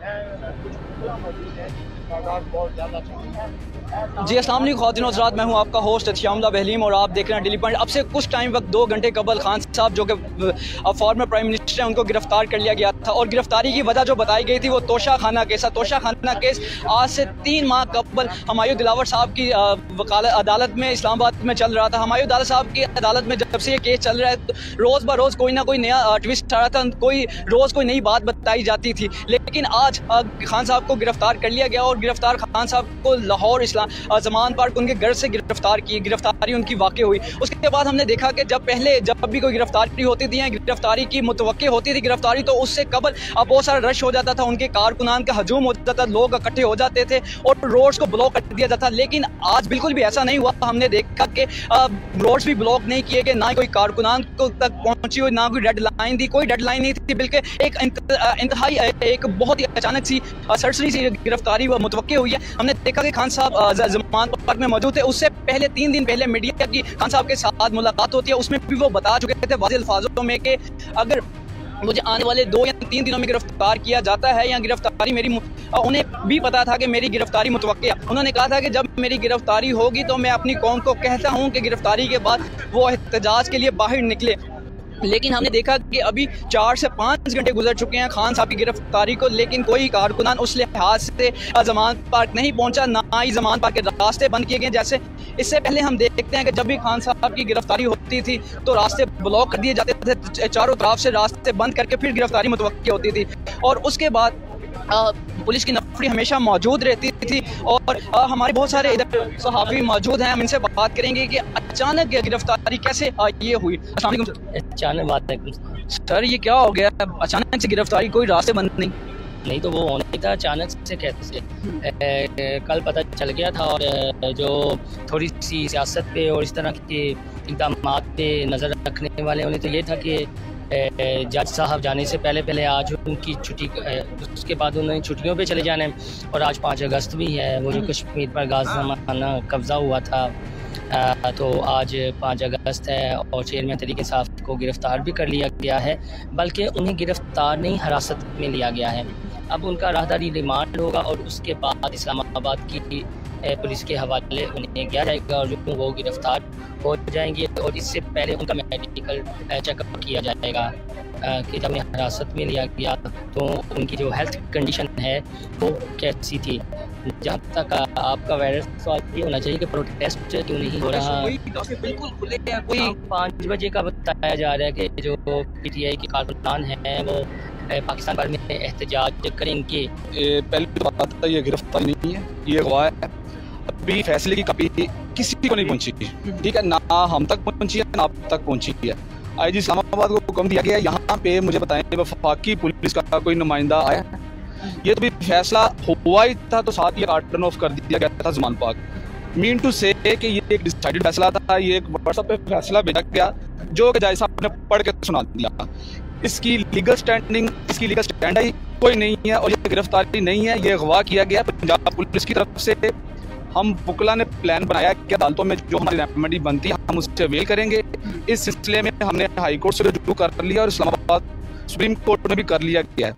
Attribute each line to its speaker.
Speaker 1: जी अस्सलाम वालेकुम ख़वातीन और हज़रात, मैं हूं आपका होस्ट श्यामला बहलीम और आप देख रहे हैं डेली पॉइंट। अब से कुछ टाइम वक्त 2 घंटे कबल खान साहब जो कि फॉर्मर प्राइम मिनिस्टर हैं उनको गिरफ्तार कर लिया गया था और गिरफ्तारी की वजह जो बताई गई थी वो तोशा खाना केस है। तोशा खाना केस आज से 3 माह कबल हुमायूं दिलावर साहब की वकालत अदालत में इस्लामाबाद में चल रहा था। हुमायूं दिलावर साहब की अदालत में जब से ये केस चल रहा है तो रोज़ ब रोज़ कोई ना कोई नया ट्विस्ट आ रहा था, रोज़ कोई नई बात बताई जाती थी। लेकिन आज खान साहब को गिरफ्तार कर लिया गया और गिरफ्तार खान साहब को लाहौर ज़मान पार्क उनके घर से गिरफ्तारी उनकी वाक़ हुई। उसके बाद हमने देखा कि जब भी कोई गिरफ्तारी होती थी या गिरफ्तारी की मुतवक्के होती थी गिरफ्तारी, तो उससे कबल बहुत सारा रश हो जाता था, उनके कारकुनान का हजूम हो जाता था, लोग इकट्ठे हो जाते थे और रोड्स को ब्लॉक कर दिया जाता। लेकिन आज बिल्कुल भी ऐसा नहीं हुआ। हमने देखा कि रोड्स भी ब्लॉक नहीं किए गए, ना कोई कारकुनान को तक पहुंची हुई, ना कोई डेड लाइन थी, कोई डेड लाइन नहीं थी, बल्कि एक इंतहाई एक बहुत ही अचानक सी सरसरी सी गिरफ्तारी व मुतवक्के हुई है। हमने देखा कि खान साहब ज़मान पार्क में मौजूद थे। उससे पहले 3 दिन पहले मीडिया की खान साहब के साथ मुलाकात होती है, उसमें भी वो बता चुके थे वाज़ेह अल्फाजों में कि अगर मुझे आने वाले 2 या 3 दिनों में गिरफ्तार किया जाता है या गिरफ्तारी उन्हें भी पता था कि मेरी गिरफ्तारी मुतवक्के है। उन्होंने कहा था कि जब मेरी गिरफ्तारी होगी तो मैं अपनी कौम को कहता हूँ कि गिरफ्तारी के बाद वो एहतजाज के लिए बाहर निकले। लेकिन हमने देखा कि अभी 4 से 5 घंटे गुजर चुके हैं खान साहब की गिरफ्तारी को, लेकिन कोई कारकुनान उस लिहाज से ज़मान पार्क नहीं पहुंचा, ना ही ज़मान पार्क के रास्ते बंद किए गए। जैसे इससे पहले हम देखते हैं कि जब भी खान साहब की गिरफ्तारी होती थी तो रास्ते ब्लॉक कर दिए जाते थे, चारों तरफ से रास्ते बंद करके फिर गिरफ्तारी मुतवक्के होती थी। और उसके बाद पुलिस की नफरी हमेशा मौजूद रहती थी और हमारे बहुत सारे इधर सहाफ़ी मौजूद हैं, हम इनसे बात करेंगे कि अचानक गिरफ्तारी कैसे ये हुई। अस्सलाम वालेकुम।
Speaker 2: अचानक बात है
Speaker 1: सर, ये क्या हो गया अचानक से गिरफ्तारी, कोई रास्ते बंद
Speaker 2: नहीं तो वो होना ही था अचानक से कैसे। कल पता चल गया था और जो थोड़ी सी सियासत पे और इस तरह के इक़दाम पे नज़र रखने वाले उन्हें तो ये था कि जज साहब जाने से पहले आज उनकी छुट्टी, उसके बाद उन्होंने छुट्टियों पे चले जाने और आज 5 अगस्त भी है, वो जो कश्मीर पर गाज़ियाना कब्ज़ा हुआ था। तो आज 5 अगस्त है और चेयरमैन तहरीक इंसाफ को गिरफ़्तार भी कर लिया गया है, बल्कि उन्हें गिरफ़्तार नहीं हिरासत में लिया गया है। अब उनका राहदारी रिमांड होगा और उसके बाद इस्लामाबाद की पुलिस के हवाले उन्हें किया जाएगा और जो वो गिरफ़्तार हो जाएंगे और इससे पहले उनका मेडिकल चेकअप किया जाएगा कि जब उन्हें हिरासत में लिया गया तो उनकी जो हेल्थ कंडीशन है वो कैसी थी। जहाँ तक आपका वायरस सवाल ये होना चाहिए कि प्रोटेस्ट क्यों नहीं हो रहा।
Speaker 1: बिल्कुल खुले
Speaker 2: कोई 5 बजे का बताया जा रहा है कि जो PTI के कारकुनान हैं वो पाकिस्तान भर में एहतजाज करेंगे।
Speaker 3: पहली बात तो ये गिरफ्तारी नहीं है, ये अगवा है। अभी फैसले की कॉपी किसी को नहीं पहुंची, ठीक है, ना हम तक पहुंची है ना आप तक पहुंची है। IG इस्लामाबाद को हुक्म दिया गया, यहाँ पे मुझे बताएं वफाकी पुलिस का कोई नुमाइंदा आया। ये तो भी फैसला हुआ ही था तो साथ ये कार्टन ऑफ कर दिया गया था ज़मान पार्क। मीन टू से कि ये एक डिसाइडेड फैसला था, ये एक व्हाट्सएप पे फैसला भेजा गया जो कि जज साहब ने पढ़ के सुना दिया। इसकी लीगल स्टैंड आई कोई नहीं है और ये गिरफ्तारी नहीं है, ये अगवा किया गया पंजाब पुलिस की तरफ से। हम बुकला ने प्लान बनाया कि अदालतों में जो हमारी रेमेडी बनती है हम उससे अवेल करेंगे। इस सिलसिले में हमने हाई कोर्ट से रुजू कर लिया और इस्लामाबाद सुप्रीम कोर्ट में भी कर लिया गया है।